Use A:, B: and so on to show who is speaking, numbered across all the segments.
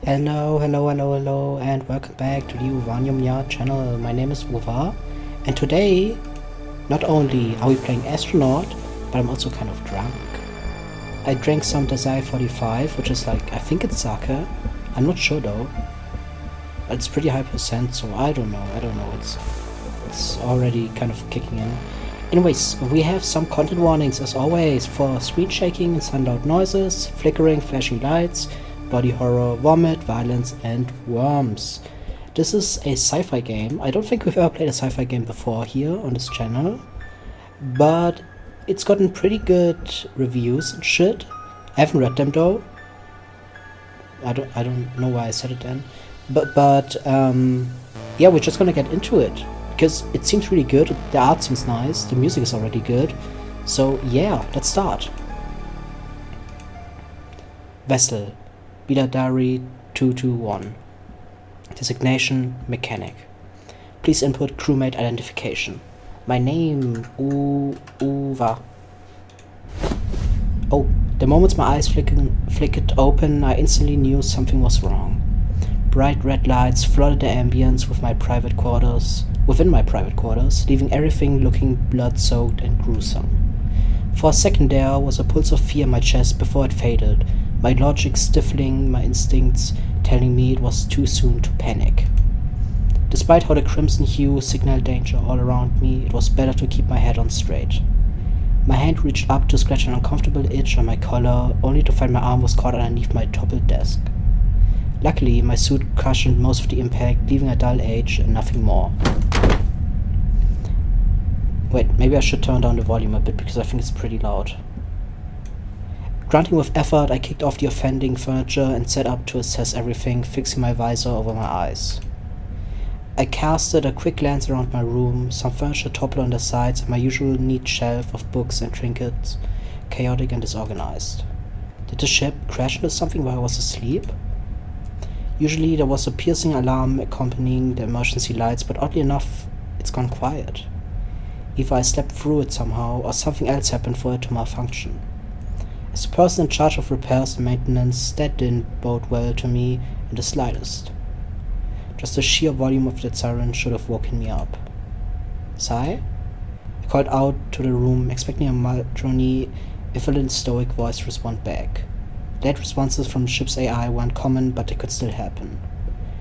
A: Hello, and welcome back to the Uvanyumya channel. My name is Uva, and today, not only are we playing Astronaut, but I'm also kind of drunk. I drank some Desai 45, which is like, I think it's sake. I'm not sure though. But it's pretty high percent, so I don't know, it's already kind of kicking in. Anyways, we have some content warnings as always for screen shaking and sun loud noises, flickering, flashing lights, body horror, vomit, violence, and worms. This is a sci-fi game. I don't think we've ever played a sci-fi game before here on this channel, but it's gotten pretty good reviews and shit. I haven't read them though. I don't know why I said it then, but yeah, we're just gonna get into it because it seems really good. The art seems nice. The music is already good. So yeah, let's start. Vessel, Bidadari 221. Designation, Mechanic. Please input crewmate identification. My name, Uva. Oh, the moment my eyes flickered open, I instantly knew something was wrong. Bright red lights flooded the ambience within my private quarters, leaving everything looking blood-soaked and gruesome. For a second there was a pulse of fear in my chest before it faded, my logic stifling, my instincts telling me it was too soon to panic. Despite how the crimson hue signaled danger all around me, it was better to keep my head on straight. My hand reached up to scratch an uncomfortable itch on my collar, only to find my arm was caught underneath my toppled desk. Luckily, my suit cushioned most of the impact, leaving a dull edge and nothing more. Wait, maybe I should turn down the volume a bit because I think it's pretty loud. Grunting with effort, I kicked off the offending furniture and sat up to assess everything, fixing my visor over my eyes. I casted a quick glance around my room, some furniture toppled on the sides, and my usual neat shelf of books and trinkets, chaotic and disorganized. Did the ship crash into something while I was asleep? Usually there was a piercing alarm accompanying the emergency lights, but oddly enough, it's gone quiet. Either I slept through it somehow, or something else happened for it to malfunction. As the person in charge of repairs and maintenance, that didn't bode well to me in the slightest. Just the sheer volume of that siren should have woken me up. Sai? I called out to the room, expecting a matrony, if a little stoic voice respond back. Late responses from the ship's AI weren't common, but they could still happen.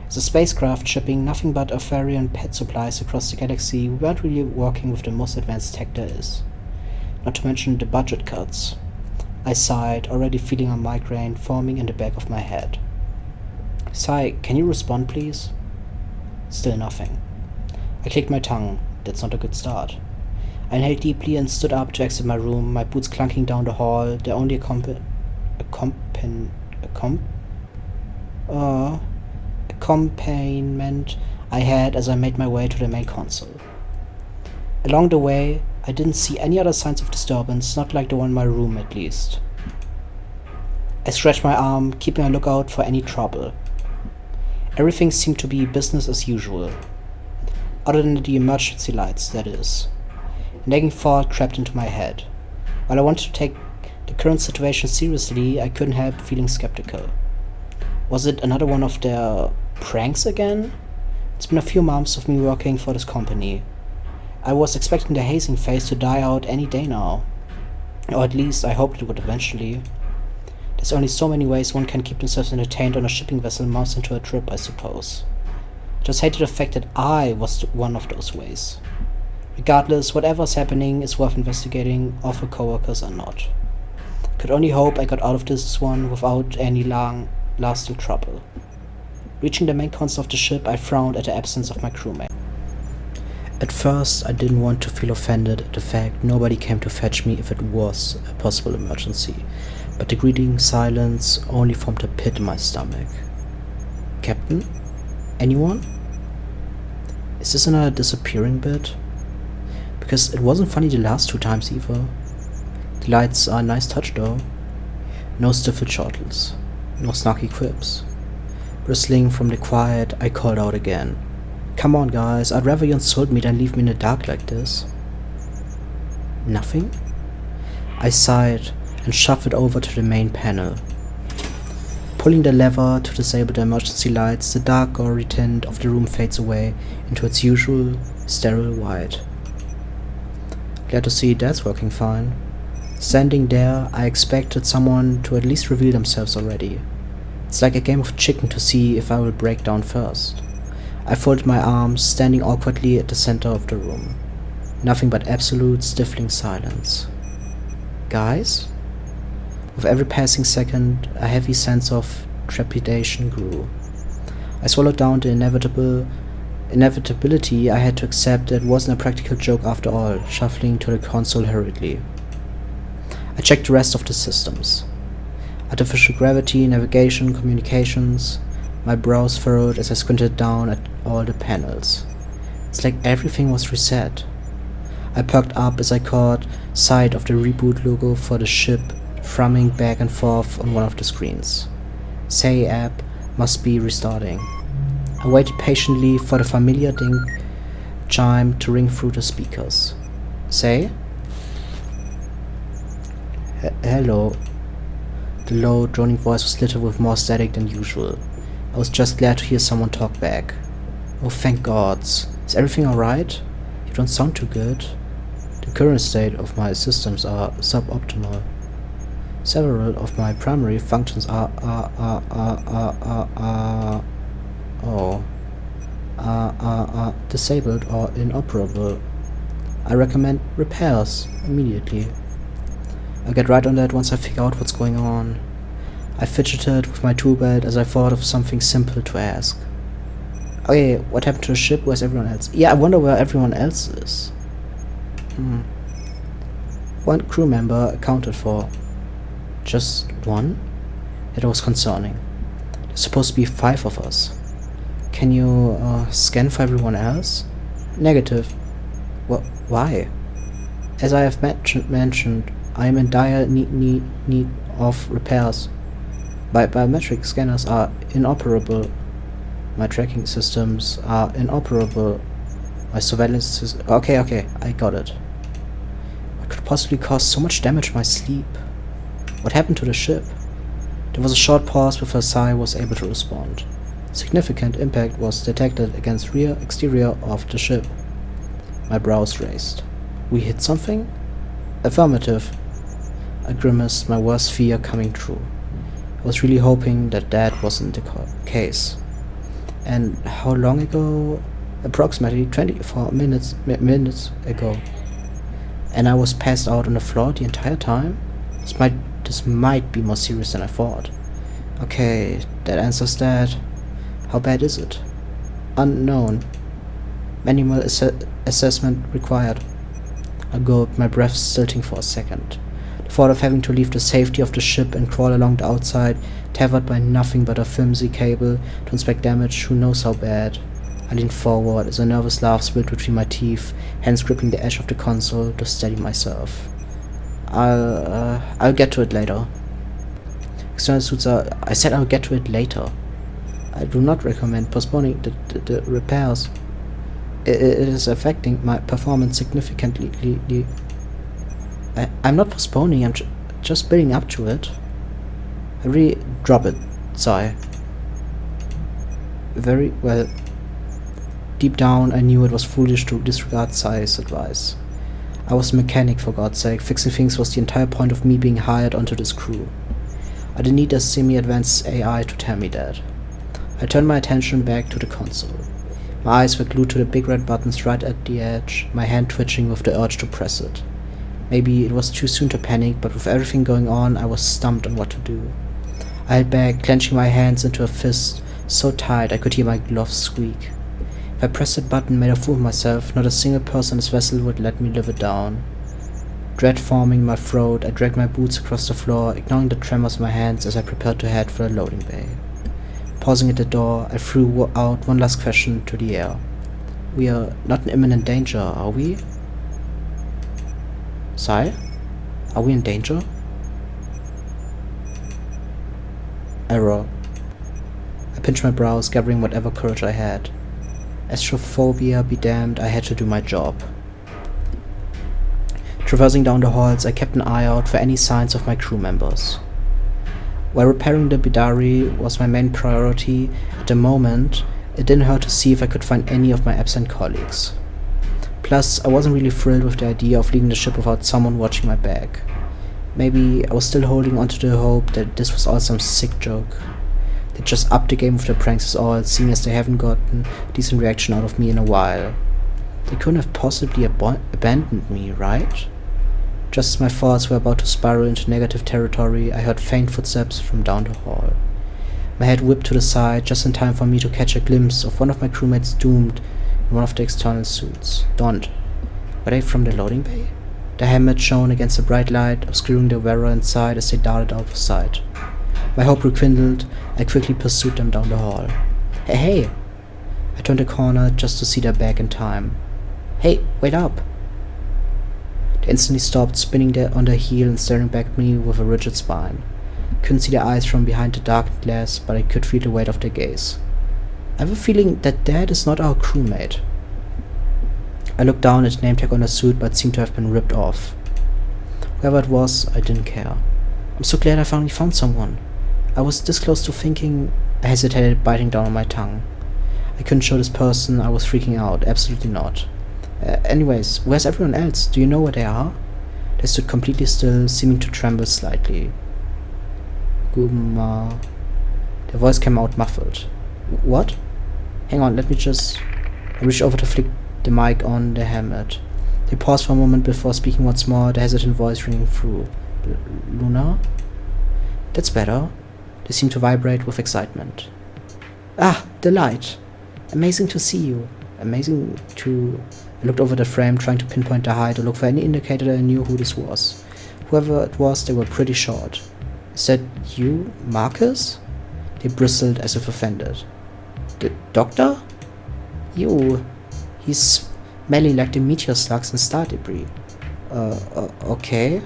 A: As a spacecraft shipping nothing but Arthurian pet supplies across the galaxy, we weren't really working with the most advanced tech there is. Not to mention the budget cuts. I sighed, already feeling a migraine forming in the back of my head. Sai, can you respond please? Still nothing. I clicked my tongue. That's not a good start. I inhaled deeply and stood up to exit my room, my boots clunking down the hall, the only accompaniment I had as I made my way to the main console. Along the way, I didn't see any other signs of disturbance, not like the one in my room at least. I stretched my arm, keeping a lookout for any trouble. Everything seemed to be business as usual. Other than the emergency lights, that is. A nagging thought crept into my head. While I wanted to take the current situation seriously, I couldn't help feeling skeptical. Was it another one of their pranks again? It's been a few months of me working for this company. I was expecting the hazing phase to die out any day now. Or at least I hoped it would eventually. There's only so many ways one can keep themselves entertained on a shipping vessel months into a trip, I suppose. I just hated the fact that I was one of those ways. Regardless, whatever's happening is worth investigating, awful coworkers or not. Could only hope I got out of this one without any long-lasting trouble. Reaching the main console of the ship, I frowned at the absence of my crewmate. At first, I didn't want to feel offended at the fact nobody came to fetch me if it was a possible emergency, but the greeting silence only formed a pit in my stomach. Captain? Anyone? Is this another disappearing bit? Because it wasn't funny the last two times either. The lights are a nice touch though. No stifled chortles, no snarky quips. Bristling from the quiet, I called out again. Come on guys, I'd rather you insult me than leave me in the dark like this. Nothing? I sighed and shuffled over to the main panel. Pulling the lever to disable the emergency lights, the dark, gory tint of the room fades away into its usual sterile white. Glad to see that's working fine. Standing there, I expected someone to at least reveal themselves already. It's like a game of chicken to see if I will break down first. I folded my arms, standing awkwardly at the center of the room. Nothing but absolute, stifling silence. Guys? With every passing second, a heavy sense of trepidation grew. I swallowed down the inevitability I had to accept that it wasn't a practical joke after all, shuffling to the console hurriedly. I checked the rest of the systems. Artificial gravity, navigation, communications. My brows furrowed as I squinted down at all the panels. It's like everything was reset. I perked up as I caught sight of the reboot logo for the ship thrumming back and forth on one of the screens. Say app must be restarting. I waited patiently for the familiar ding chime to ring through the speakers. Say? Hello. The low, droning voice was littered with more static than usual. I was just glad to hear someone talk back. Oh, thank gods. Is everything alright? You don't sound too good. The current state of my systems are suboptimal. Several of my primary functions are disabled or inoperable. I recommend repairs immediately. I'll get right on that once I figure out what's going on. I fidgeted with my tool belt as I thought of something simple to ask. Okay, what happened to the ship? Where's everyone else? Yeah, I wonder where everyone else is. One crew member accounted for. Just one? It was concerning. There's supposed to be 5 of us. Can you scan for everyone else? Negative. Why? As I have mentioned, I am in dire need of repairs. My biometric scanners are inoperable. My tracking systems are inoperable. My surveillance system... Okay, I got it. What could possibly cause so much damage to my sleep? What happened to the ship? There was a short pause before Sai was able to respond. Significant impact was detected against rear exterior of the ship. My brows raised. We hit something? Affirmative. I grimaced, my worst fear coming true. I was really hoping that wasn't the case. And how long ago? Approximately 24 minutes ago. And I was passed out on the floor the entire time? This might be more serious than I thought. Okay, that answers that. How bad is it? Unknown. Manual assessment required. I gulped, my breath stilting for a second. The thought of having to leave the safety of the ship and crawl along the outside, tethered by nothing but a flimsy cable, to inspect damage, who knows how bad. I leaned forward as a nervous laugh spilled between my teeth, hands gripping the edge of the console to steady myself. I'll get to it later. External suits are... I said I'll get to it later. I do not recommend postponing the repairs. It is affecting my performance significantly. I'm not postponing, I'm just building up to it. I really... Drop it, sigh. Very well. Deep down, I knew it was foolish to disregard Sai's advice. I was a mechanic, for God's sake. Fixing things was the entire point of me being hired onto this crew. I didn't need a semi-advanced AI to tell me that. I turned my attention back to the console. My eyes were glued to the big red buttons right at the edge, my hand twitching with the urge to press it. Maybe it was too soon to panic, but with everything going on, I was stumped on what to do. I held back, clenching my hands into a fist so tight I could hear my gloves squeak. If I pressed that button, made a fool of myself, not a single person in this vessel would let me live it down. Dread forming in my throat, I dragged my boots across the floor, ignoring the tremors of my hands as I prepared to head for the loading bay. Pausing at the door, I threw out one last question to the air. We are not in imminent danger, are we? Sai? Are we in danger? Error. I pinched my brows, gathering whatever courage I had. Astrophobia be damned, I had to do my job. Traversing down the halls, I kept an eye out for any signs of my crew members. While repairing the bidari was my main priority at the moment, it didn't hurt to see if I could find any of my absent colleagues. Plus, I wasn't really thrilled with the idea of leaving the ship without someone watching my back. Maybe I was still holding onto the hope that this was all some sick joke. They just upped the game with their pranks as all, seeing as they haven't gotten a decent reaction out of me in a while. They couldn't have possibly abandoned me, right? Just as my thoughts were about to spiral into negative territory, I heard faint footsteps from down the hall. My head whipped to the side, just in time for me to catch a glimpse of one of my crewmates doomed in one of the external suits. Donned. Were they from the loading bay? The helmet shone against the bright light, obscuring the wearer inside as they darted out of sight. My hope rekindled, I quickly pursued them down the hall. Hey! I turned a corner just to see their back in time. Hey, wait up! They instantly stopped, spinning on their heel and staring back at me with a rigid spine. Couldn't see their eyes from behind the darkened glass, but I could feel the weight of their gaze. I have a feeling that is not our crewmate. I looked down at the name tag on the suit, but it seemed to have been ripped off. Whoever it was, I didn't care. I'm so glad I finally found someone. I was this close to thinking. I hesitated, biting down on my tongue. I couldn't show this person I was freaking out, absolutely not. Anyways, where's everyone else? Do you know where they are? They stood completely still, seeming to tremble slightly. Guma. Their voice came out muffled. What? Hang on, let me just... I reached over to flick the mic on the helmet. They paused for a moment before speaking once more, the hesitant voice ringing through. Luna? That's better. They seemed to vibrate with excitement. Ah, the light. Amazing to see you. Amazing to... I looked over the frame, trying to pinpoint the height or look for any indicator that I knew who this was. Whoever it was, they were pretty short. Is that you, Marcus? They bristled as if offended. The doctor? You. He's smelly like the meteor slugs and star debris. Okay.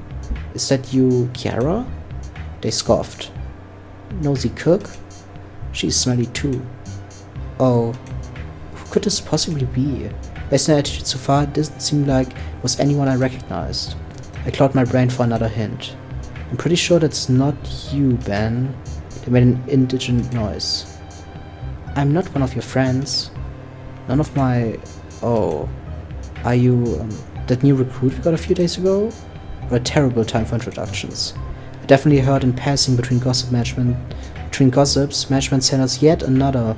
A: Is that you, Kiara? They scoffed. Nosy cook? She's smelly too. Oh. Who could this possibly be? Based on their attitude so far, it doesn't seem like it was anyone I recognized. I clawed my brain for another hint. I'm pretty sure that's not you, Ben. They made an indigent noise. I'm not one of your friends. None of my... Oh. Are you, that new recruit we got a few days ago? Or a terrible time for introductions. I definitely heard in passing between gossips, management sent us yet another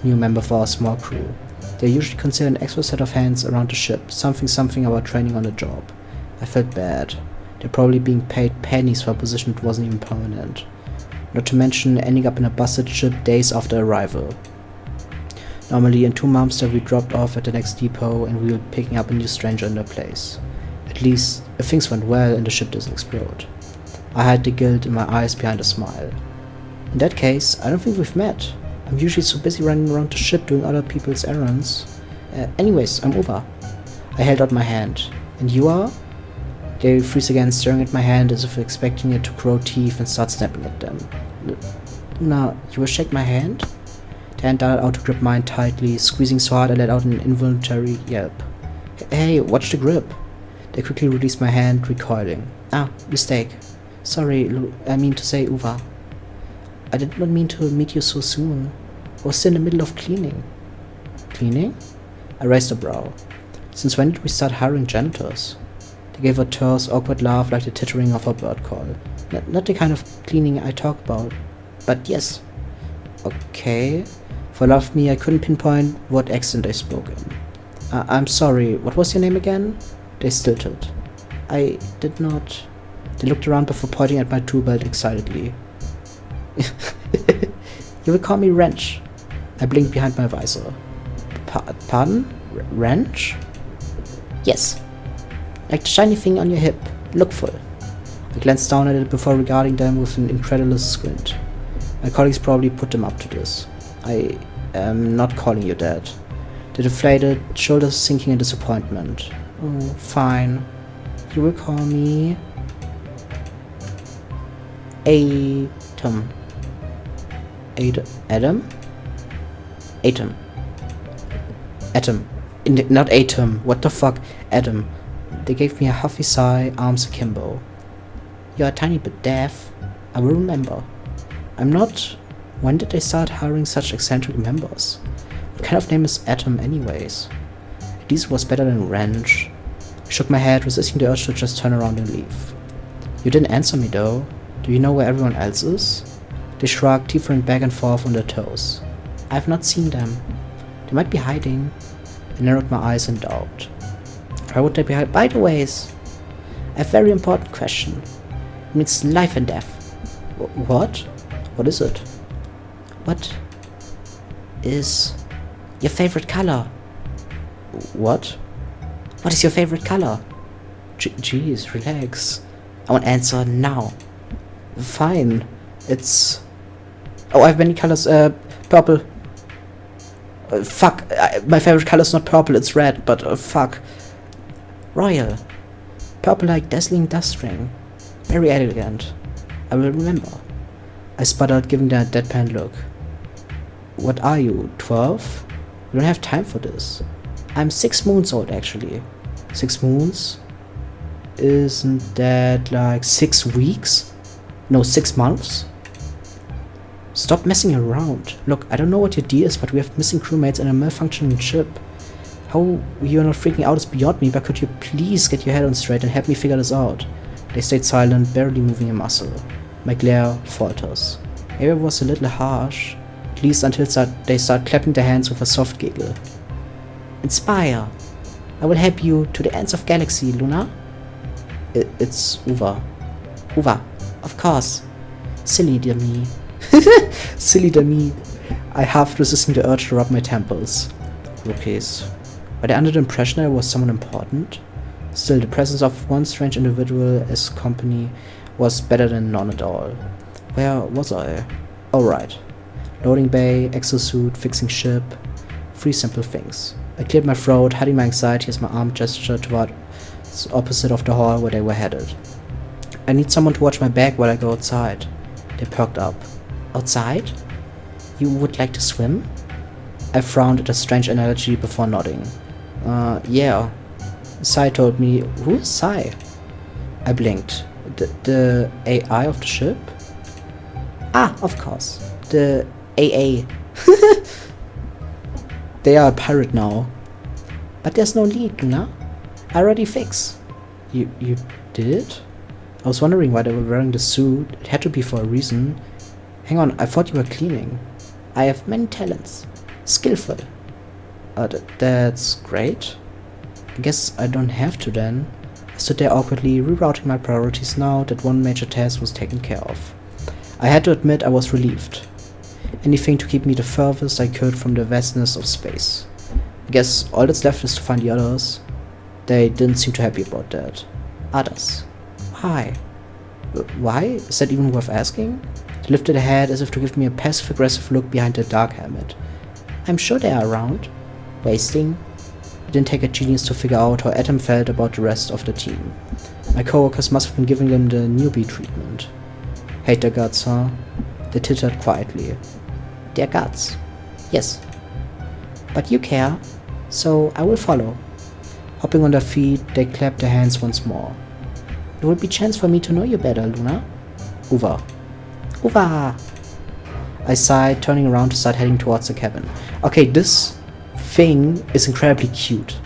A: new member for our small crew. They're usually considered an extra set of hands around the ship, something about training on the job. I felt bad. They're probably being paid pennies for a position that wasn't even permanent. Not to mention ending up in a busted ship days after arrival. Normally in 2 months they'll be dropped off at the next depot and we'll be picking up a new stranger in their place. At least, if things went well and the ship doesn't explode. I had the guilt in my eyes behind a smile. In that case, I don't think we've met. I'm usually so busy running around the ship doing other people's errands. Anyways, I'm Uba. I held out my hand. And you are? They freeze again, staring at my hand as if expecting it to grow teeth and start snapping at them. Luna, you will shake my hand? The hand darted out to grip mine tightly, squeezing so hard I let out an involuntary yelp. Hey, watch the grip. They quickly released my hand, recoiling. Ah, mistake. Sorry, I mean to say Uva. I did not mean to meet you so soon. I was still in the middle of cleaning. Cleaning? I raised a brow. Since when did we start hiring janitors? They gave a terse, awkward laugh like the tittering of a bird call. Not the kind of cleaning I talk about, but yes. Okay. For love of me, I couldn't pinpoint what accent they spoke in. I'm sorry, what was your name again? They stuttered. I did not... They looked around before pointing at my tool belt excitedly. You will call me Wrench. I blinked behind my visor. Pardon? Wrench? Yes. Like the shiny thing on your hip. Lookful. I glanced down at it before regarding them with an incredulous squint. My colleagues probably put them up to this. I am not calling you that. The deflated, shoulders sinking in disappointment. Oh, fine. You will call me... Atom. Adam? Atom. Atom. Not Atom. What the fuck? Adam. They gave me a huffy sigh, arms akimbo. You're a tiny bit deaf. I will remember. I'm not... When did they start hiring such eccentric members? What kind of name is Atom anyways? At least it was better than Wrench. I shook my head, resisting the urge to just turn around and leave. You didn't answer me though. Do you know where everyone else is? They shrugged, teeth went back and forth on their toes. I've not seen them. They might be hiding. I narrowed my eyes in doubt. Why would they be hiding? By the way, a very important question. It means life and death. What? What is it? What is your favorite color? What? What is your favorite color? Jeez, relax. I want answer now. Fine. It's... Oh, I have many colors. Purple. Fuck. My favorite color is not purple, it's red, but fuck. Royal. Purple like dazzling dust ring. Very elegant. I will remember. I sputtered, giving them a deadpan look. What are you, 12? We don't have time for this. I'm 6 moons old, actually. 6 moons? Isn't that like 6 weeks? No, 6 months? Stop messing around. Look, I don't know what your deal is, but we have missing crewmates and a malfunctioning ship. How you're not freaking out is beyond me, but could you please get your head on straight and help me figure this out? They stayed silent, barely moving a muscle. My glare falters. Maybe I was a little harsh, at least until they start clapping their hands with a soft giggle. Inspire. I will help you to the ends of galaxy, Luna. It's Uva. Uva, of course. Silly dear me. Silly dear me. I half resisting the urge to rub my temples. Rookies. Were they under the impression I was someone important? Still, the presence of one strange individual as company was better than none at all. Where was I? Oh right. Loading bay, exosuit, fixing ship. 3 simple things. I cleared my throat, hiding my anxiety as my arm gestured toward the opposite of the hall where they were headed. I need someone to watch my back while I go outside. They perked up. Outside? You would like to swim? I frowned at a strange analogy before nodding. Yeah. Sai told me. Who is Sai? I blinked. The AI of the ship? Ah, of course. The AA. They are a pirate now. But there's no lead, Luna. I already fixed. You did? I was wondering why they were wearing the suit. It had to be for a reason. Hang on, I thought you were cleaning. I have many talents. Skillful. That's great. I guess I don't have to then. I stood there awkwardly, rerouting my priorities now that one major task was taken care of. I had to admit I was relieved. Anything to keep me the furthest I could from the vastness of space. I guess all that's left is to find the others. They didn't seem too happy about that. Others. Why? Why? Is that even worth asking? They lifted a head as if to give me a passive-aggressive look behind their dark helmet. I'm sure they are around. Wasting. It didn't take a genius to figure out how Atom felt about the rest of the team. My coworkers must have been giving them the newbie treatment. Hate their guts, huh? They tittered quietly. Their guts. Yes. But you care, so I will follow. Hopping on their feet, they clapped their hands once more. It will be a chance for me to know you better, Luna. Uva. Uva! I sighed, turning around to start heading towards the cabin. Okay, this thing is incredibly cute.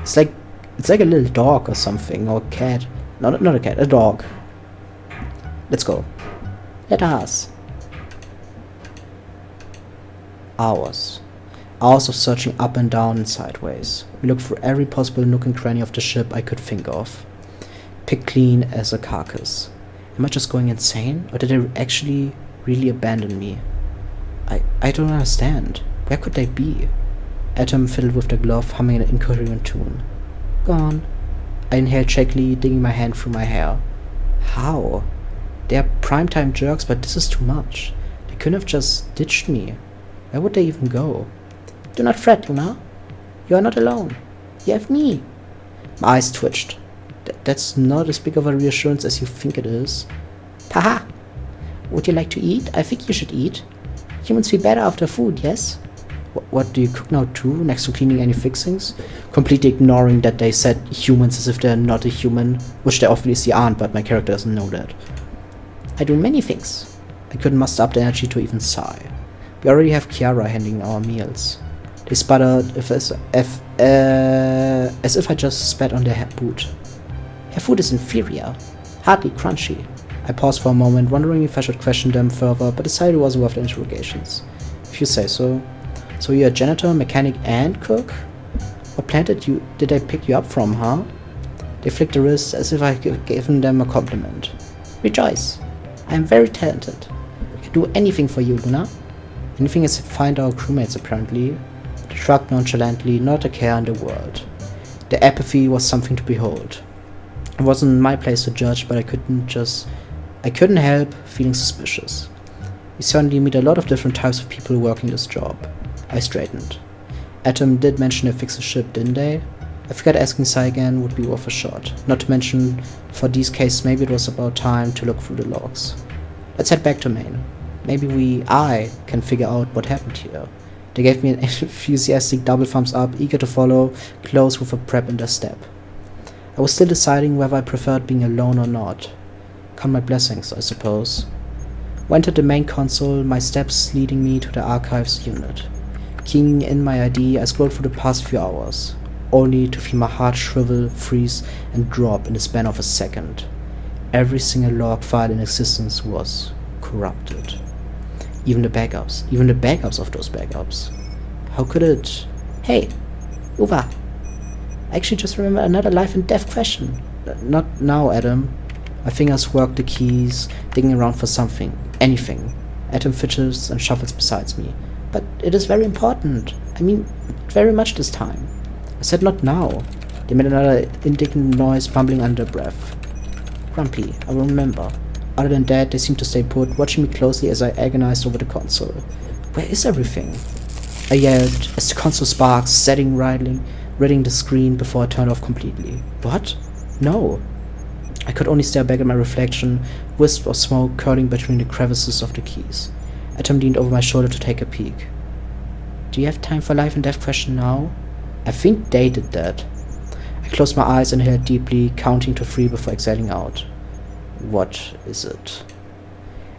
A: It's like a little dog or something, or a cat. Not a cat, a dog. Let's go. Let us. Hours. Hours of searching up and down and sideways. We looked through every possible nook and cranny of the ship I could think of. Picked clean as a carcass. Am I just going insane? Or did they actually really abandon me? I don't understand. Where could they be? Atom fiddled with the glove, humming an incoherent tune. Gone. I inhaled shakily, digging my hand through my hair. How? They are primetime jerks, but this is too much. They couldn't have just ditched me. Where would they even go? Do not fret, Luna. You are not alone. You have me. My eyes twitched. That's not as big of a reassurance as you think it is. Haha! Would you like to eat? I think you should eat. Humans feel better after food, yes? What do you cook now too, next to cleaning any fixings? Completely ignoring that they said humans as if they're not a human, which they obviously aren't, but my character doesn't know that. I do many things. I couldn't muster up the energy to even sigh. We already have Kiara handling our meals. They sputtered as if I just spat on their boot. Her food is inferior, hardly crunchy. I paused for a moment, wondering if I should question them further, but decided it wasn't worth the interrogations. If you say so. So you're a janitor, mechanic, and cook? What planet did I pick you up from, huh? They flicked their wrists as if I had given them a compliment. Rejoice. I am very talented. I can do anything for you, Luna. Anything is to find our crewmates, apparently. They shrugged nonchalantly, not a care in the world. Their apathy was something to behold. It wasn't my place to judge, but I couldn't help feeling suspicious. We certainly meet a lot of different types of people working this job. I straightened. Atom did mention they fixed the ship, didn't they? I figured asking Sai again would be worth a shot. Not to mention, for these cases, maybe it was about time to look through the logs. Let's head back to Maine. Maybe I can figure out what happened here. They gave me an enthusiastic double thumbs up, eager to follow, close with a prep in their step. I was still deciding whether I preferred being alone or not. Count my blessings, I suppose. Went to the main console, my steps leading me to the archives unit. Keying in my ID, I scrolled through the past few hours, only to feel my heart shrivel, freeze, and drop in the span of a second. Every single log file in existence was corrupted. Even the backups of those backups. How could it? Hey, Uva. I actually just remembered another life and death question. Not now, Adam. My fingers work the keys, digging around for something, anything. Adam fidgets and shuffles beside me. But it is very important. I mean, very much this time. I said not now. They made another indignant noise, mumbling under their breath. Grumpy, I will remember. Other than that, they seemed to stay put, watching me closely as I agonized over the console. Where is everything? I yelled as the console sparks, setting, ridding the screen before I turned off completely. What? No. I could only stare back at my reflection, wisp of smoke curling between the crevices of the keys. Atom leaned over my shoulder to take a peek. Do you have time for life and death question now? I think they did that. I closed my eyes and inhaled deeply, counting to 3 before exhaling out. What is it?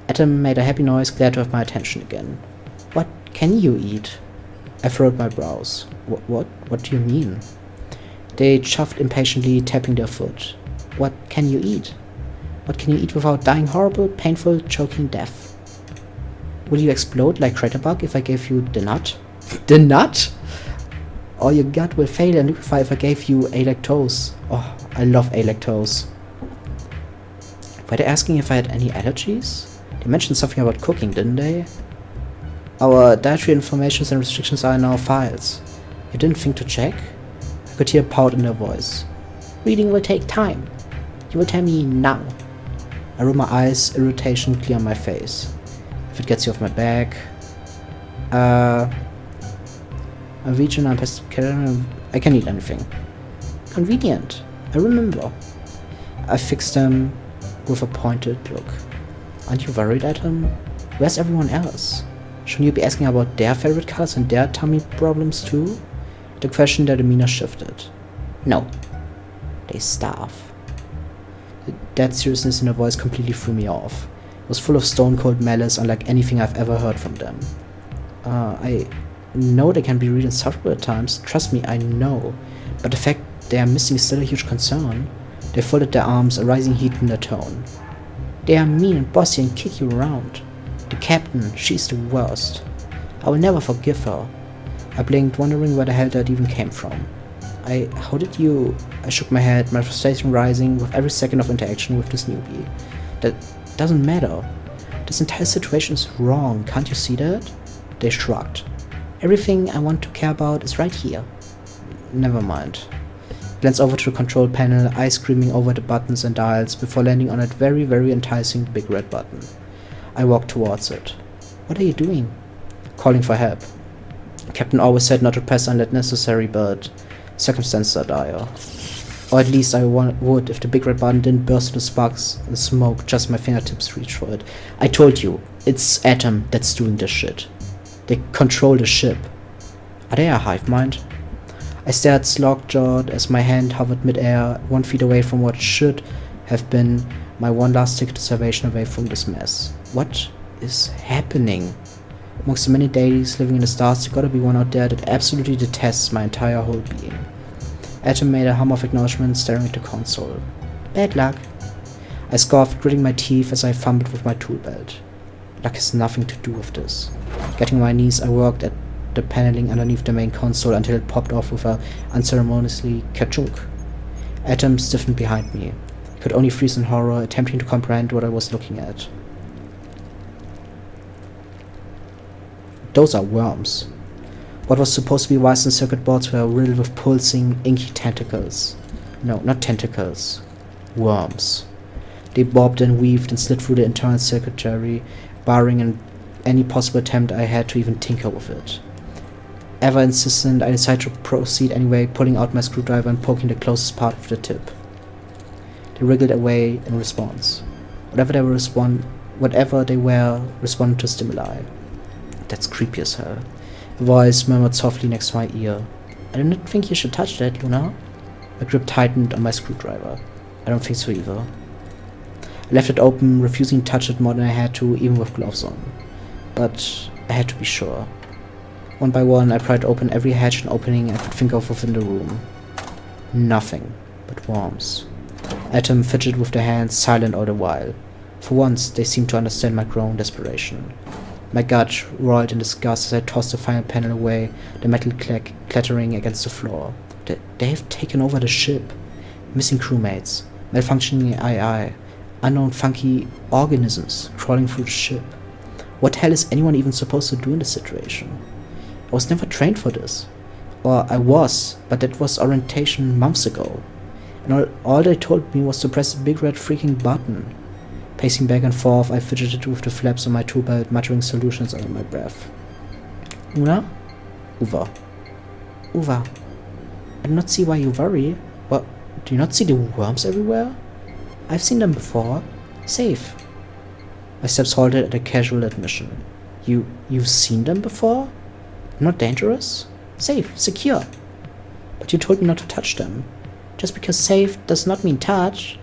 A: Atom made a happy noise, glad to have my attention again. What can you eat? I furrowed my brows. What do you mean? They chuffed impatiently, tapping their foot. What can you eat? What can you eat without dying horrible, painful, choking death? Will you explode like Craterbug if I gave you the nut? The nut? Or your gut will fail and liquefy if I gave you A-lactose. Oh, I love A-lactose. Were they asking if I had any allergies? They mentioned something about cooking, didn't they? Our dietary informations and restrictions are in our files. You didn't think to check? I could hear a pout in their voice. Reading will take time. You will tell me now. I rolled my eyes, irritation clear on my face. If it gets you off my back. A region I'm pescatarian. I can eat anything. Convenient. I remember. I fixed them with a pointed look. Aren't you worried, Adam? Where's everyone else? Shouldn't you be asking about their favorite colors and their tummy problems too? The question, their demeanor shifted. No. They starve. The dead seriousness in her voice completely threw me off. It was full of stone-cold malice, unlike anything I've ever heard from them. I know they can be really insufferable at times. Trust me, I know. But the fact they are missing is still a huge concern. They folded their arms, a rising heat in their tone. They are mean and bossy and kick you around. The captain, she's the worst. I will never forgive her. I blinked, wondering where the hell that even came from. How did you... I shook my head, my frustration rising with every second of interaction with this newbie. That doesn't matter. This entire situation is wrong, can't you see that? They shrugged. Everything I want to care about is right here. Never mind. Glanced over to the control panel, eyes screaming over the buttons and dials before landing on that very, very enticing big red button. I walked towards it. What are you doing? Calling for help. Captain always said not to press unless necessary, but circumstances are dire. Or at least I would if the big red button didn't burst into sparks and smoke just my fingertips reached for it. I told you, it's Atom that's doing this shit. They control the ship. Are they a hive mind? I stared slog-jawed as my hand hovered mid-air, 1 feet away from what should have been my one last ticket to salvation away from this mess. What is happening? Amongst the many deities living in the stars, there's gotta be one out there that absolutely detests my entire whole being. Atom made a hum of acknowledgement, staring at the console. Bad luck. I scoffed, gritting my teeth as I fumbled with my tool belt. Luck has nothing to do with this. Getting on my knees, I worked at the paneling underneath the main console until it popped off with a unceremoniously ka-chunk. Atom stiffened behind me. I could only freeze in horror, attempting to comprehend what I was looking at. Those are worms. What was supposed to be Western circuit boards were riddled with pulsing, inky tentacles. No, not tentacles. Worms. They bobbed and weaved and slid through the internal circuitry, barring any possible attempt I had to even tinker with it. Ever insistent, I decided to proceed anyway, pulling out my screwdriver and poking the closest part of the tip. They wriggled away in response. Whatever they were, responded to stimuli. That's creepy as hell. A voice murmured softly next to my ear. I do not think you should touch that, Luna. My grip tightened on my screwdriver. I don't think so either. I left it open, refusing to touch it more than I had to, even with gloves on. But I had to be sure. One by one, I pried open every hatch and opening I could think of within the room. Nothing but worms. Atom fidgeted with their hands, silent all the while. For once, they seemed to understand my growing desperation. My gut roiled in disgust as I tossed the final panel away, the metal clattering against the floor. They have taken over the ship. Missing crewmates, malfunctioning AI, unknown funky organisms crawling through the ship. What the hell is anyone even supposed to do in this situation? I was never trained for this. Or I was, but that was orientation months ago. And all they told me was to press the big red freaking button. Pacing back and forth, I fidgeted with the flaps on my tool belt, muttering solutions under my breath. Una? Uva. Uva. I do not see why you worry. What? Do you not see the worms everywhere? I've seen them before. Safe. My steps halted at a casual admission. You've seen them before? Not dangerous? Safe, secure. But you told me not to touch them. Just because safe does not mean touch.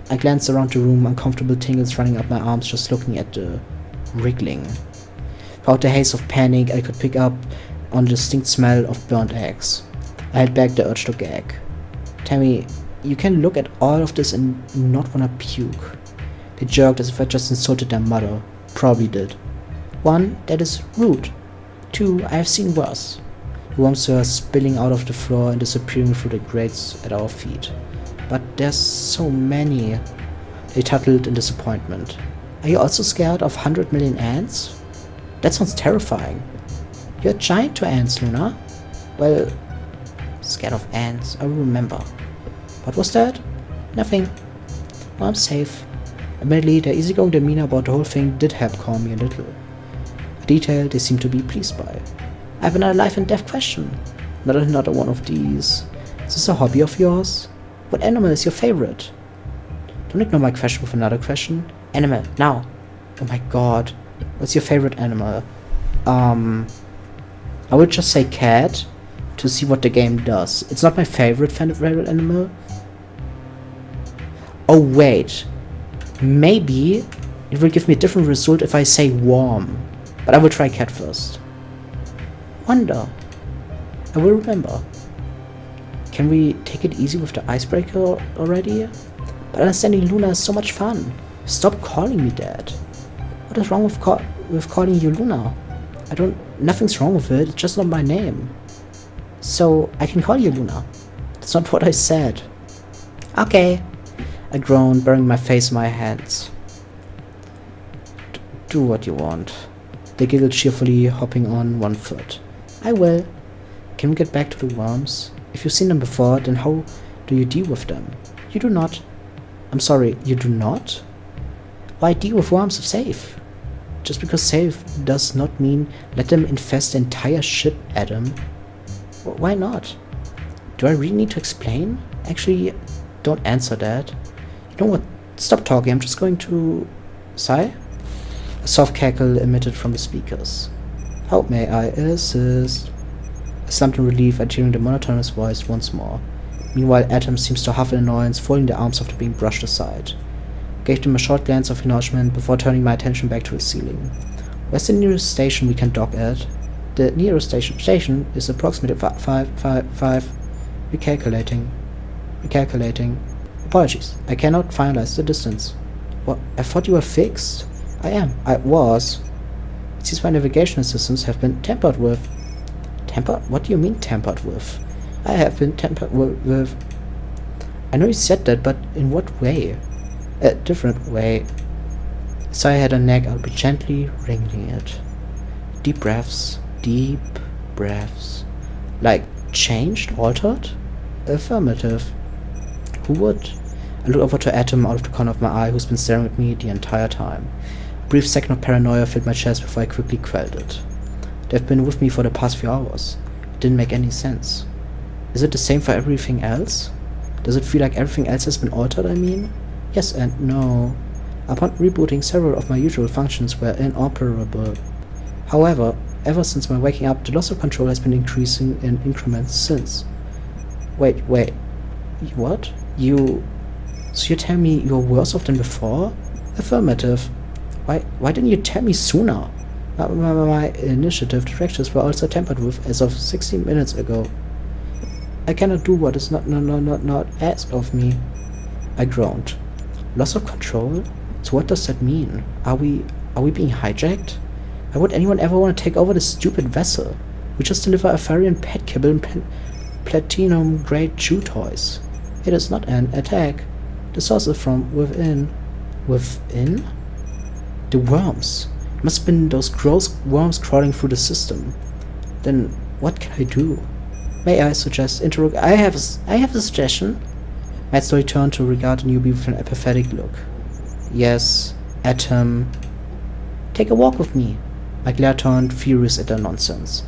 A: I glanced around the room, uncomfortable tingles running up my arms just looking at the wriggling. Throughout the haze of panic, I could pick up on the distinct smell of burnt eggs. I held back the urge to gag. Tammy, you can look at all of this and not wanna puke. They jerked as if I just insulted their mother. Probably did. 1, that is rude. 2, I have seen worse. The worms were spilling out of the floor and disappearing through the grates at our feet. But there's so many. They tuttled in disappointment. Are you also scared of 100 million ants? That sounds terrifying. You're giant to ants, Luna. Well, scared of ants, I will remember. What was that? Nothing. Well, I'm safe. Admittedly, their easygoing demeanor about the whole thing did help calm me a little. A detail they seemed to be pleased by. I have another life and death question. Not another one of these. Is this a hobby of yours? What animal is your favorite? Don't ignore my question with another question. Animal, now. Oh my god. What's your favorite animal? I would just say cat to see what the game does. It's not my favorite animal. Oh wait. Maybe it will give me a different result if I say worm. But I will try cat first. Wonder. I will remember. Can we take it easy with the icebreaker already? But understanding Luna is so much fun. Stop calling me that. What is wrong with calling you Luna? Nothing's wrong with it, it's just not my name. So, I can call you Luna. That's not what I said. Okay. I groaned, burying my face in my hands. Do what you want. They giggled cheerfully, hopping on one foot. I will. Can we get back to the worms? If you've seen them before, then how do you deal with them? You do not. I'm sorry, you do not? Why deal with worms if safe? Just because safe does not mean let them infest the entire ship, Adam. Why not? Do I really need to explain? Actually, don't answer that. You know what? Stop talking, I'm just going to... Sigh? A soft cackle emitted from the speakers. How may I assist? I slumped in relief at hearing the monotonous voice once more. Meanwhile, Atom seems to huff in annoyance, folding the arms after being brushed aside. Gave them a short glance of acknowledgement before turning my attention back to the ceiling. Where's the nearest station we can dock at? The nearest station is approximately 5. Recalculating. Apologies, I cannot finalize the distance. What? I thought you were fixed? I am. I was. It seems my navigation systems have been tampered with. Tampered? What do you mean tampered with? I have been tampered with. I know you said that, but in what way? A different way. So I had a neck, I'll be gently wringing it. Deep breaths. Like, changed? Altered? Affirmative. Who would? I looked over to Atom out of the corner of my eye, who's been staring at me the entire time. A brief second of paranoia filled my chest before I quickly quelled it. They've been with me for the past few hours. It didn't make any sense. Is it the same for everything else? Does it feel like everything else has been altered, I mean? Yes and no. Upon rebooting, several of my usual functions were inoperable. However, ever since my waking up, the loss of control has been increasing in increments since. Wait. What? So you tell me you're worse off than before? Affirmative. Why didn't you tell me sooner? My initiative directives were also tampered with as of 16 minutes ago. I cannot do what is not asked of me. I groaned. Loss of control? So what does that mean? Are we being hijacked? Why would anyone ever want to take over this stupid vessel? We just deliver a Farian pet kibble and platinum-grade chew toys. It is not an attack. The source is from within. Within? The worms. It must have been those gross worms crawling through the system. Then what can I do? May I suggest I have a suggestion. I had slowly turned to regard the newbie with an apathetic look. Yes, Atom. Take a walk with me. My glare turned furious at their nonsense.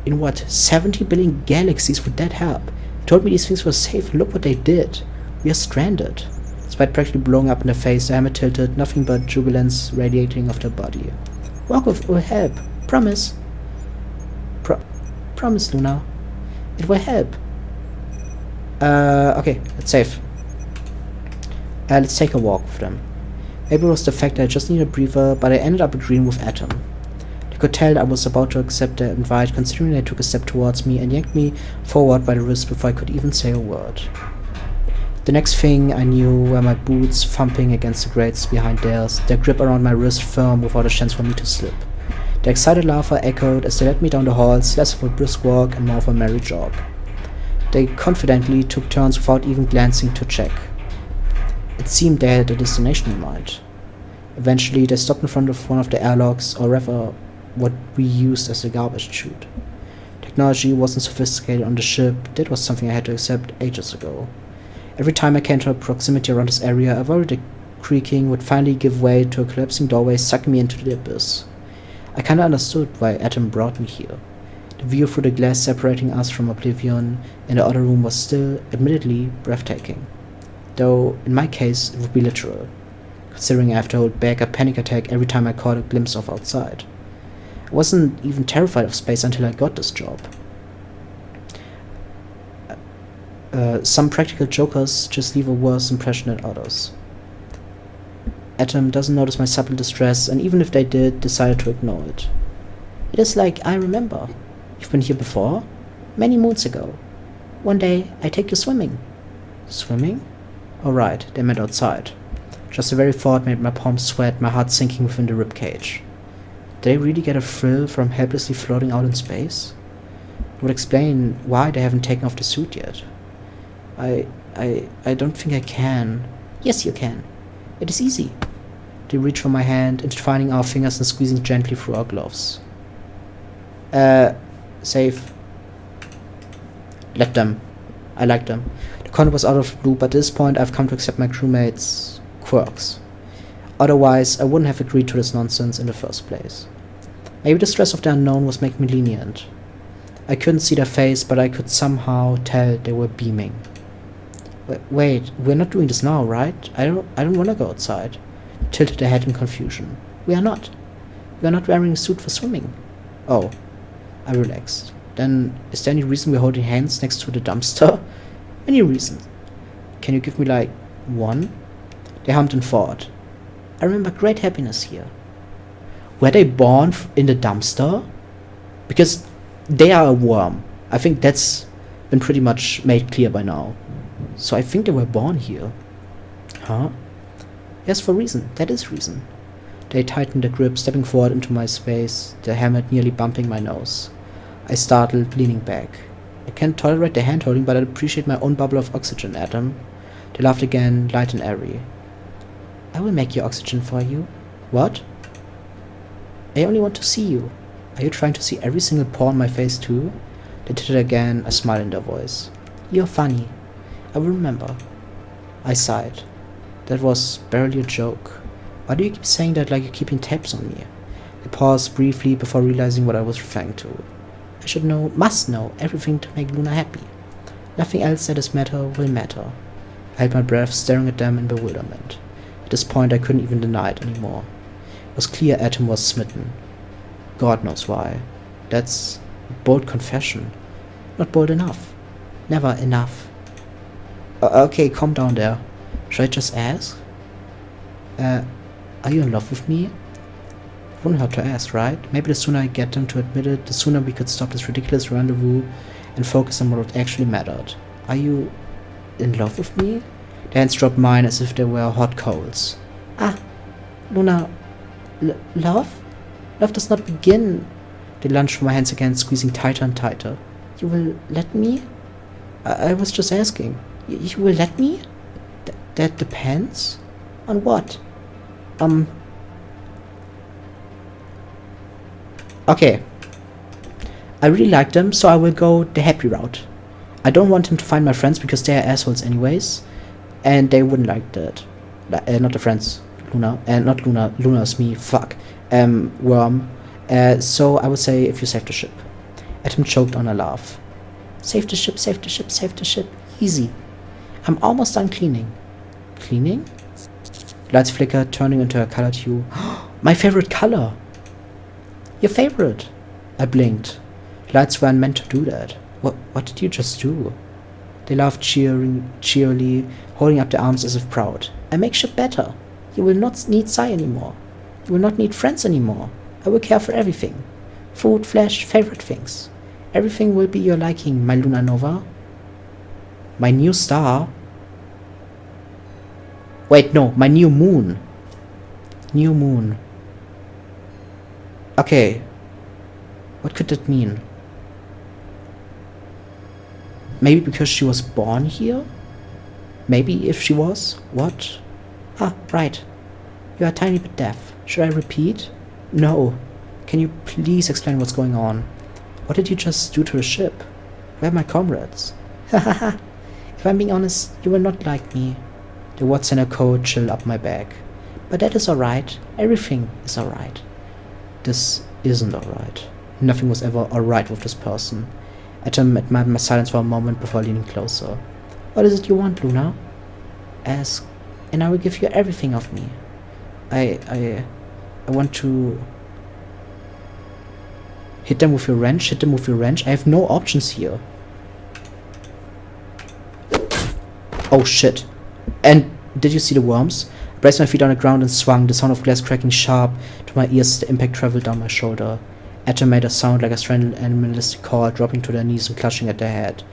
A: In what 70 billion galaxies would that help? They told me these things were safe, and look what they did. We are stranded. Despite practically blowing up in their face, the hammer tilted, nothing but jubilance radiating off their body. Walk with will help. Promise. Promise, Luna. It will help. Okay, it's safe. Let's take a walk with them. Maybe it was the fact that I just needed a breather, but I ended up agreeing with Atom. They could tell I was about to accept their invite, considering they took a step towards me and yanked me forward by the wrist before I could even say a word. The next thing I knew were my boots thumping against the grates behind theirs, their grip around my wrist firm without a chance for me to slip. Their excited laughter echoed as they led me down the halls, less of a brisk walk and more of a merry jog. They confidently took turns without even glancing to check. It seemed they had a destination in mind. Eventually, they stopped in front of one of the airlocks, or rather, what we used as a garbage chute. Technology wasn't sophisticated on the ship, that was something I had to accept ages ago. Every time I came to a proximity around this area, I worried the creaking would finally give way to a collapsing doorway sucking me into the abyss. I kinda understood why Atom brought me here. The view through the glass separating us from oblivion in the other room was still, admittedly, breathtaking. Though, in my case, it would be literal, considering I have to hold back a panic attack every time I caught a glimpse of outside. I wasn't even terrified of space until I got this job. Some practical jokers just leave a worse impression than others. Atom doesn't notice my subtle distress, and even if they did, decided to ignore it. It is like I remember. You've been here before? Many moons ago. One day, I take you swimming. Swimming? Oh right, they meant outside. Just the very thought made my palms sweat, my heart sinking within the ribcage. Did they really get a thrill from helplessly floating out in space? It would explain why they haven't taken off the suit yet. I don't think I can. Yes, you can. It is easy. They reached for my hand, intertwining our fingers and squeezing gently through our gloves. Safe. Let them. I like them. The content was out of the blue, but at this point I've come to accept my crewmate's quirks. Otherwise, I wouldn't have agreed to this nonsense in the first place. Maybe the stress of the unknown was making me lenient. I couldn't see their face, but I could somehow tell they were beaming. Wait, we're not doing this now, right? I don't want to go outside. Tilted their head in confusion. We are not. We are not wearing a suit for swimming. Oh. I relaxed. Then, is there any reason we're holding hands next to the dumpster? Any reason. Can you give me, like, one? They hummed and thought. I remember great happiness here. Were they born in the dumpster? Because they are a worm. I think that's been pretty much made clear by now. So I think they were born here. Huh? Yes, for reason. That is reason. They tightened the grip, stepping forward into my space, their helmet nearly bumping my nose. I startled, leaning back. I can't tolerate the hand-holding, but I appreciate my own bubble of oxygen, Adam. They laughed again, light and airy. I will make your oxygen for you. What? I only want to see you. Are you trying to see every single pore on my face too? They tittered again, a smile in their voice. You're funny. I will remember. I sighed. That was barely a joke. Why do you keep saying that like you're keeping tabs on me? They paused briefly before realizing what I was referring to. I should know, must know, everything to make Luna happy. Nothing else that is matter will matter. I held my breath, staring at them in bewilderment. At this point I couldn't even deny it anymore. It was clear Atom was smitten. God knows why. That's a bold confession. Not bold enough. Never enough. Okay, calm down there. Should I just ask? Are you in love with me? It wouldn't hurt to ask, right? Maybe the sooner I get them to admit it, the sooner we could stop this ridiculous rendezvous and focus on what actually mattered. Are you in love with me? Their hands dropped mine as if they were hot coals. Ah, Luna, love? Love does not begin. They lunged for my hands again, squeezing tighter and tighter. You will let me? I was just asking. You will let me? That depends? On what? Okay. I really like them, so I will go the happy route. I don't want him to find my friends because they are assholes anyways. And they wouldn't like that. Not the friends. Luna. Not Luna. Luna's me. Fuck. Worm. So I would say if you save the ship. Atom choked on a laugh. Save the ship, save the ship, save the ship. Easy. I'm almost done cleaning. Cleaning? Lights flickered, turning into a colored hue. My favorite color! Your favorite! I blinked. Lights weren't meant to do that. What did you just do? They laughed cheerily, holding up their arms as if proud. I make ship better. You will not need Sai anymore. You will not need friends anymore. I will care for everything. Food, flesh, favorite things. Everything will be your liking, my Luna Nova. My new star? Wait, no, my new moon. New moon. Okay. What could that mean? Maybe because she was born here? Maybe if she was? What? Ah, right. You are a tiny bit deaf. Should I repeat? No. Can you please explain what's going on? What did you just do to the ship? Where are my comrades? Hahaha. If I'm being honest, you will not like me. The words in a coat chill up my back. But that is alright. Everything is alright. This isn't alright. Nothing was ever alright with this person. Atom admired my silence for a moment before leaning closer. What is it you want, Luna? Ask, and I will give you everything of me. I want to... Hit them with your wrench, hit them with your wrench. I have no options here. Oh shit. And did you see the worms? I braced my feet on the ground and swung, the sound of glass cracking sharp to my ears as the impact traveled down my shoulder. Atom made a sound like a strangled animalistic call, dropping to their knees and clutching at their head.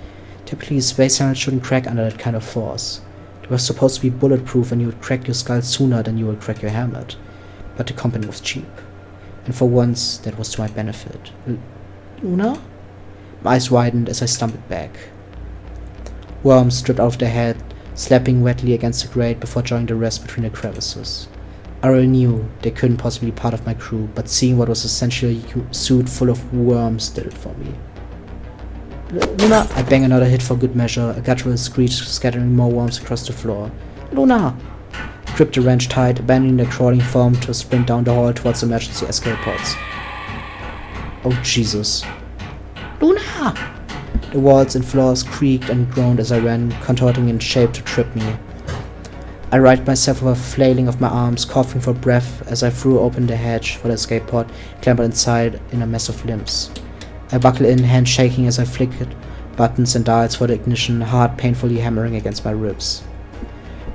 A: Typically, space helmets shouldn't crack under that kind of force. They were supposed to be bulletproof and you would crack your skull sooner than you would crack your helmet. But the company was cheap. And for once, that was to my benefit. Luna? My eyes widened as I stumbled back. Worms stripped out of their head, slapping wetly against the grate before drawing the rest between the crevices. I already knew they couldn't possibly be part of my crew, but seeing what was essentially a suit full of worms did it for me. Luna! I bang another hit for good measure, a guttural screech scattering more worms across the floor. Luna! I gripped the wrench tight, abandoning the crawling form to sprint down the hall towards the emergency escape pods. Oh Jesus. Luna! The walls and floors creaked and groaned as I ran, contorting in shape to trip me. I righted myself with a flailing of my arms, coughing for breath as I threw open the hatch for the escape pod, clambered inside in a mess of limbs. I buckled in, hand shaking as I flicked buttons and dials for the ignition, heart painfully hammering against my ribs.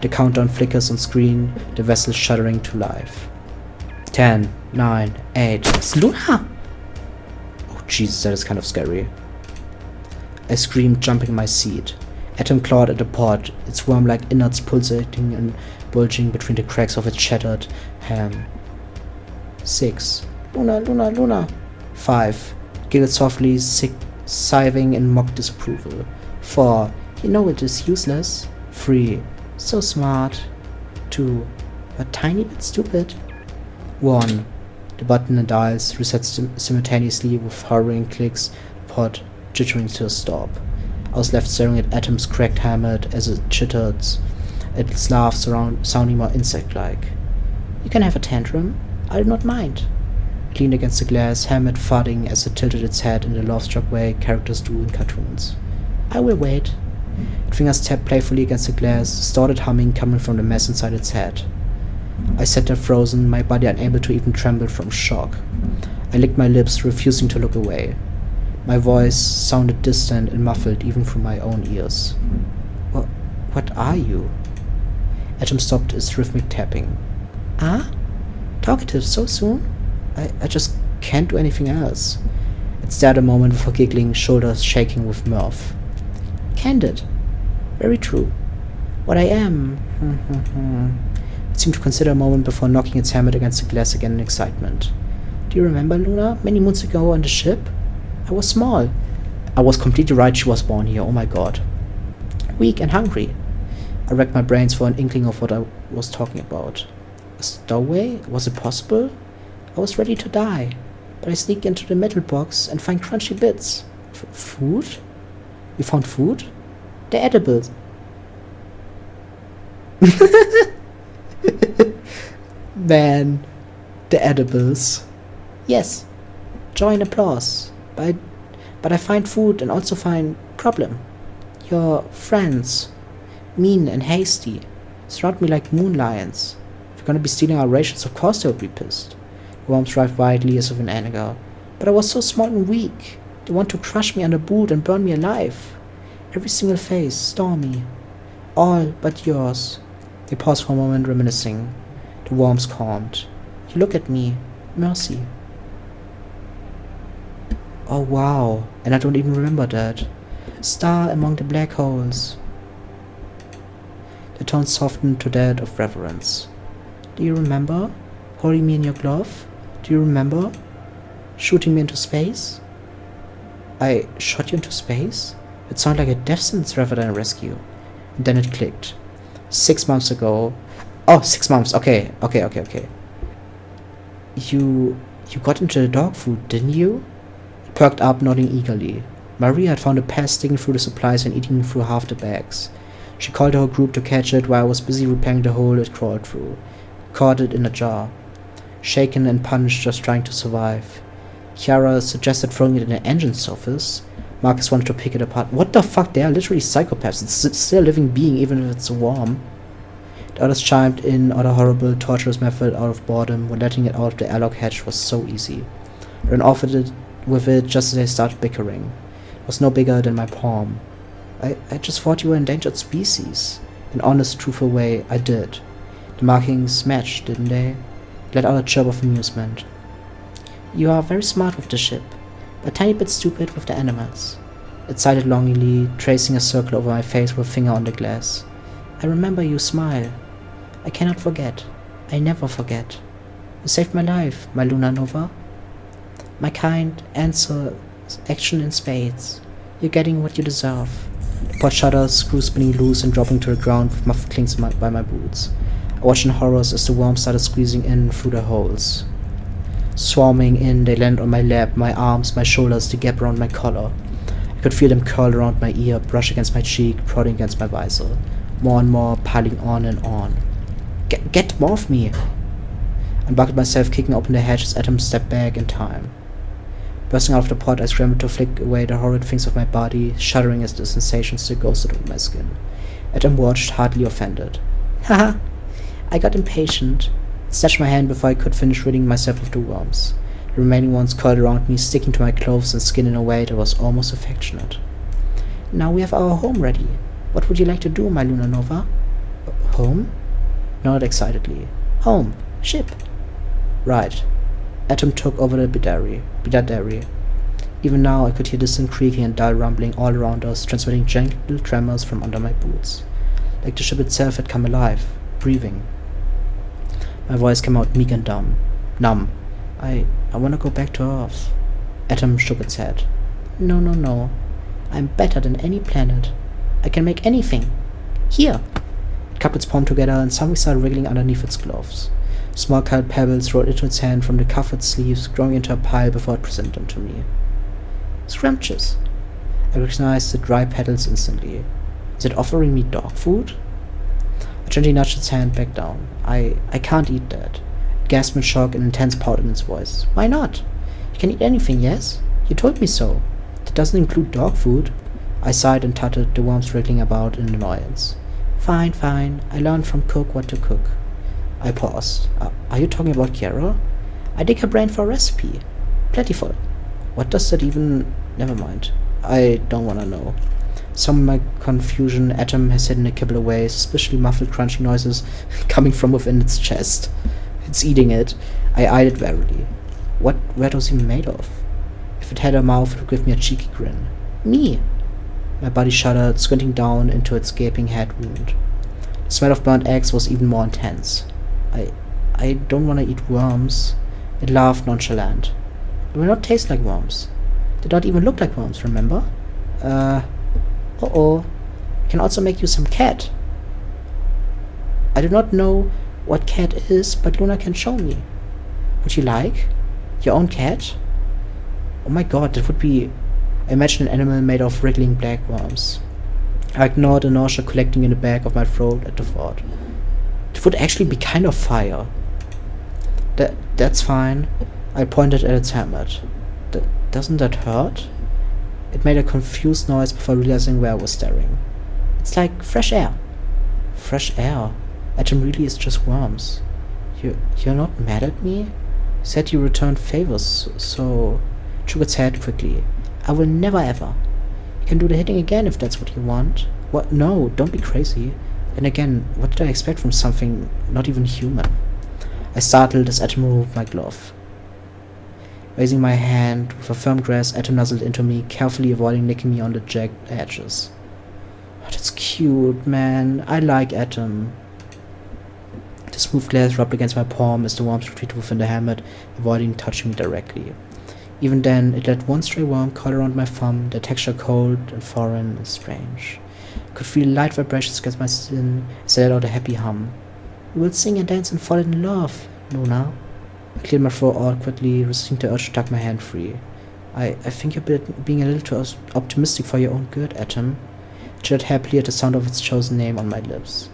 A: The countdown flickers on screen, the vessel shuddering to life. 10, 9, 8. It's Luna! Oh Jesus, that is kind of scary. I screamed, jumping in my seat. Atom clawed at the pod, its worm-like innards pulsating and bulging between the cracks of its shattered ham. 6. Luna, Luna, Luna. 5. Giggled softly, sighing in mock disapproval. 4. You know it is useless. 3. So smart. 2. A tiny bit stupid. 1. The button and dials reset simultaneously with hurrying clicks, the pod jittering to a stop. I was left staring at Atom's cracked helmet as it chittered, its laugh sounding more insect-like. You can have a tantrum. I do not mind. It leaned against the glass, helmet thudding as it tilted its head in the love-struck way characters do in cartoons. I will wait. Its fingers tapped playfully against the glass, distorted humming coming from the mess inside its head. I sat there frozen, my body unable to even tremble from shock. I licked my lips, refusing to look away. My voice sounded distant and muffled even through my own ears. What are you? Atom stopped its rhythmic tapping. Ah? Talkative so soon? I just can't do anything else. It stared a moment before giggling, shoulders shaking with mirth. Candid. Very true. What I am. It seemed to consider a moment before knocking its helmet against the glass again in excitement. Do you remember, Luna, many moons ago on the ship? I was small. I was completely right, she was born here, oh my god. Weak and hungry. I racked my brains for an inkling of what I was talking about. A stowaway? Was it possible? I was ready to die, but I sneaked into the metal box and found crunchy bits. Food? You found food? They're edible. Man, the edibles. Yes, joy and applause. But I find food and also find problem. Your friends, mean and hasty, surround me like moon lions. If you're gonna be stealing our rations, of course they would be pissed. The worms writhed wildly as if in anger. But I was so small and weak. They want to crush me under boot and burn me alive. Every single face, stormy. All but yours. They paused for a moment, reminiscing. The worms calmed. You look at me. Mercy. Oh wow, and I don't even remember that. A star among the black holes. The tone softened to that of reverence. Do you remember holding me in your glove? Do you remember shooting me into space? I shot you into space? It sounded like a death sentence rather than a rescue. And then it clicked. 6 months ago. Oh, 6 months. Okay. You got into the dog food, didn't you? It perked up, nodding eagerly. Maria had found a pest sticking through the supplies and eating through half the bags. She called her group to catch it while I was busy repairing the hole it crawled through. Caught it in a jar. Shaken and punched, just trying to survive. Chiara suggested throwing it in the engine's office. Marcus wanted to pick it apart. What the fuck? They are literally psychopaths. It's still a living being, even if it's a worm. The others chimed in on a horrible, torturous method out of boredom when letting it out of the airlock hatch was so easy. I ran off with it just as they started bickering. It was no bigger than my palm. I just thought you were an endangered species. In honest, truthful way, I did. The markings matched, didn't they? Let out a chirp of amusement. You are very smart with the ship, but a tiny bit stupid with the animals. It sighed longingly, tracing a circle over my face with a finger on the glass. I remember you smile. I cannot forget. I never forget. You saved my life, my Luna Nova. My kind answer action in spades. You're getting what you deserve. The pod shudders, screws spinning loose and dropping to the ground with muffled clinks by my boots. I watched in horror as the worms started squeezing in through the holes. Swarming in, they landed on my lap, my arms, my shoulders, they gap around my collar. I could feel them curl around my ear, brush against my cheek, prodding against my visor. More and more, piling on and on. Get more of me! I buckled myself, kicking open the hatch as Atom stepped back in time. Bursting out of the pod, I scrambled to flick away the horrid things of my body, shuddering as the sensation still ghosted over my skin. Atom watched, hardly offended. Haha! I got impatient. Snatched my hand before I could finish ridding myself of the worms. The remaining ones curled around me, sticking to my clothes and skin in a way that was almost affectionate. Now we have our home ready. What would you like to do, my Luna Nova? Home? Nodded excitedly. Home. Ship. Right. Atom took over the bidadari. Even now I could hear distant creaking and dull rumbling all around us, transmitting gentle tremors from under my boots. Like the ship itself had come alive, breathing. My voice came out meek and numb. I want to go back to Earth. Atom shook its head. No. I'm better than any planet. I can make anything. Here. It cupped its palm together and something started wriggling underneath its gloves. Small colored pebbles rolled into its hand from the covered sleeves, growing into a pile before it presented them to me. Scrumptious. I recognized the dry petals instantly. Is it offering me dog food? I gently nudged its hand back down. I can't eat that. It gasped in shock and intense pout in its voice. Why not? You can eat anything, yes? You told me so. That doesn't include dog food. I sighed and tutted, the worms wriggling about in annoyance. Fine. I learned from Cook what to cook. I paused. Are you talking about Kiara? I dig her brain for a recipe. Plentiful. What does that even... Never mind. I don't want to know. Some of my confusion, Atom has hidden a kibble away, suspiciously muffled crunching noises coming from within its chest. It's eating it. I eyed it warily. What rat was he made of? If it had a mouth, it would give me a cheeky grin. Me! My body shuddered, squinting down into its gaping head wound. The smell of burnt eggs was even more intense. I don't want to eat worms. It laughed nonchalant. They will not taste like worms. They don't even look like worms, remember? Uh-oh. I can also make you some cat. I do not know what cat is, but Luna can show me. Would you like? Your own cat? Oh my god, that would be... I imagined an animal made of wriggling black worms. I ignored the nausea collecting in the back of my throat at the thought. It would actually be kind of fire. That's fine. I pointed at its helmet. Doesn't that hurt? It made a confused noise before realizing where I was staring. It's like fresh air. Fresh air? Atom really is just worms. You're not mad at me? You said you returned favors, so... Shook its head quickly. I will never ever. You can do the hitting again if that's what you want. What? No, don't be crazy. And again, what did I expect from something not even human? I startled as Atom removed my glove. Raising my hand with a firm grasp, Atom nuzzled into me, carefully avoiding nicking me on the jagged edges. Oh, that's cute, man. I like Atom. The smooth glass rubbed against my palm as the worms retreated within the helmet, avoiding touching me directly. Even then, it let one stray worm curl around my thumb, the texture cold and foreign and strange. I could feel light vibrations against my skin as I let out a happy hum. We will sing and dance and fall in love, Luna. I cleared my throat awkwardly, resisting the urge to tuck my hand free. I think you're being a little too optimistic for your own good, Atom. It chirped happily at the sound of its chosen name on my lips.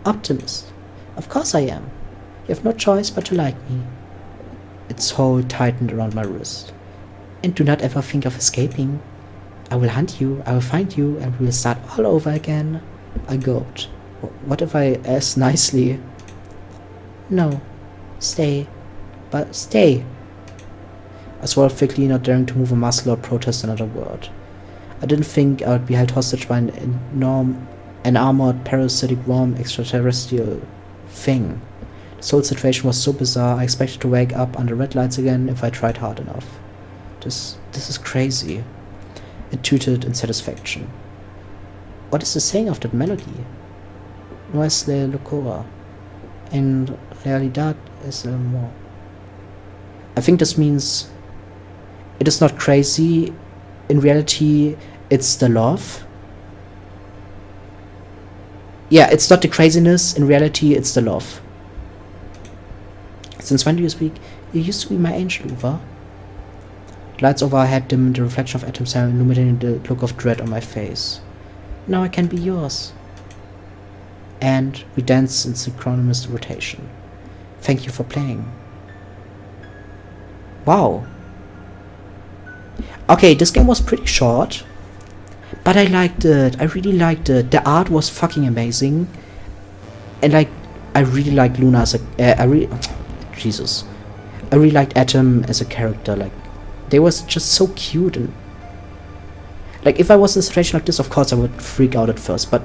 A: Optimist? Of course I am. You have no choice but to like me. Its hold tightened around my wrist. And do not ever think of escaping. I will hunt you, I will find you, and we will start all over again. I gulped. What if I asked nicely? No. Stay. But stay. I swallowed thickly, not daring to move a muscle or protest another word. I didn't think I would be held hostage by an armored, parasitic worm extraterrestrial thing. This whole situation was so bizarre, I expected to wake up under red lights again if I tried hard enough. This is crazy. It tooted in satisfaction. What is the saying of that melody? No es la locura. En realidad es el amor. I think this means it is not crazy. In reality, it's the love. Yeah, it's not the craziness. In reality, it's the love. Since when do you speak? You used to be my angel, Uva. The lights overhead dimmed, the reflection of Atom's hair illuminating the look of dread on my face. Now I can be yours. And we danced in synchronous rotation. Thank you for playing. Wow. Okay, this game was pretty short, but I liked it. I really liked it. The art was fucking amazing, and like, I really liked Luna as a. Jesus, I really liked Atom as a character. Like, they was just so cute, and like, if I was in a situation like this, of course I would freak out at first. But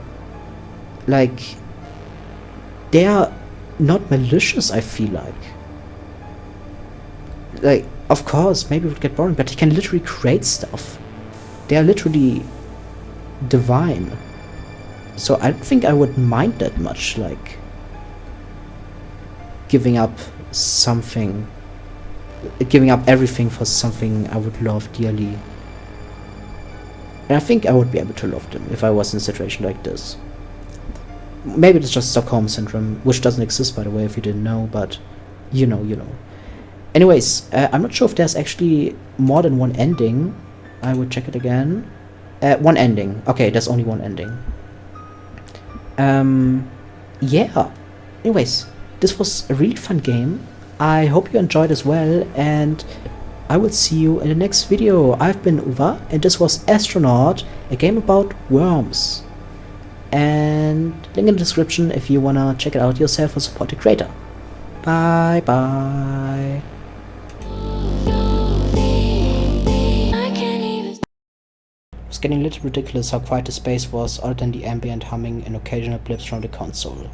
A: like, they are not malicious, I feel like. Like, of course, maybe it would get boring, but they can literally create stuff. They are literally divine. So I don't think I would mind that much, like, giving up everything for something I would love dearly. And I think I would be able to love them if I was in a situation like this. Maybe it's just Stockholm Syndrome, which doesn't exist, by the way, if you didn't know, but you know. Anyways, I'm not sure if there's actually more than one ending. I would check it again. One ending. Okay, there's only one ending. Yeah. Anyways, this was a really fun game. I hope you enjoyed as well, and I will see you in the next video. I've been Uva, and this was Astronaut, a game about worms. And link in the description if you wanna check it out yourself or support the creator. Bye bye. It's getting a little ridiculous how quiet the space was other than the ambient humming and occasional blips from the console.